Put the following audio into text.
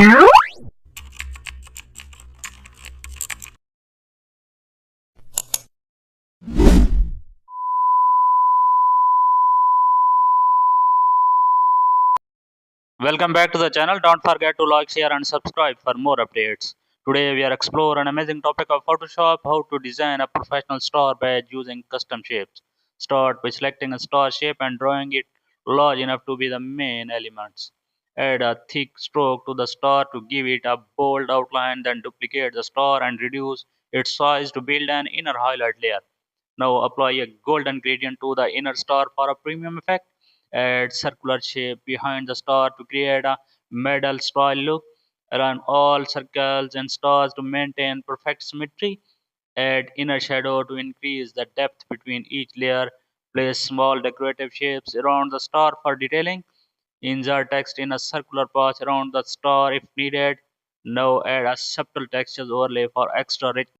Welcome back to the channel. Don't forget to like, share and subscribe for more updates. Today we are exploring an amazing topic of Photoshop, how to design a professional star badge using custom shapes. Start by selecting a star shape and drawing it large enough to be the main elements. Add a thick stroke to the star to give it a bold outline, then duplicate the star and reduce its size to build an inner highlight layer. Now apply a golden gradient to the inner star for a premium effect. Add circular shape behind the star to create a medal style look. Run all circles and stars to maintain perfect symmetry. Add inner shadow to increase the depth between each layer. Place small decorative shapes around the star for detailing. Insert text in a circular patch around the star if needed. Now add a subtle textures overlay for extra richness.